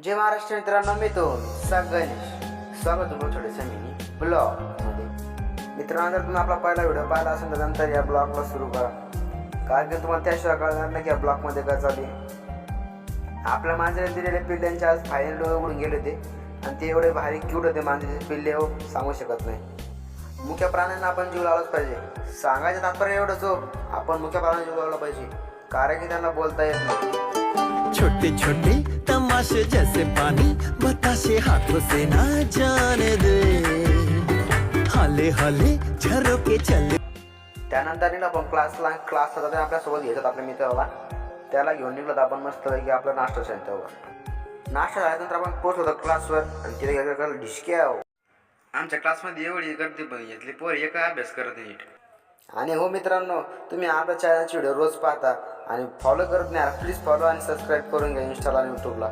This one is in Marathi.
जय महाराष्ट्र मित्रांनो, मी तो गणेश स्वागत तुमचं थोडेसं मिनी ब्लॉगमध्ये. मित्रांनो, जर तुम्ही आपला पहिला व्हिडिओ पाहिला असेल तर नंतर या ब्लॉगला सुरू करा, कारण की तुम्हाला त्याशिवाय कळणार नाही की या ब्लॉगमध्ये काय चालू आहे. आपल्या मांजराने दिलेले पिल्ल्यांचे आज फायनल डोळे उडून गेले होते आणि ते एवढे भारी क्यूट होते मांजरीचे पिल्ले, सांगू शकत नाही. मुख्य प्राण्यांना आपण जीव लावलाच पाहिजे. सांगायचं तात्पर्य एवढंच हो, आपण मुख्य प्राण्यांना जीव लावला पाहिजे, कारण की त्यांना बोलता येत नाही. छोटे छोटे तमाशे जैसे पानी बताशे हाथों से ना जाने दे, हले हले झरोके चले. त्यानंतर निघलो आपण क्लासला जाताना आपल्यासोबत घ्यायचं आपल्या मित्राला, त्याला घेऊन निघलो आपण मस्त की आपला नाश्ता सेंटरवर. नाश्ता झाल्यानंतर आपण पोहोचलो होतो क्लासवर आणि तिथे गेलं ढिशक्या. आमच्या क्लासमध्ये एवढी गर्दी घेतली, पोर एका अभ्यास करत नीट. आणि हो मित्रांनो, तुम्ही आपल्या चॅनलचे व्हिडिओ रोज पाहता आणि फॉलो करत नाही, प्लीज फॉलो आणि सबस्क्राईब करून घ्या इंस्टाला आणि यूट्यूबला.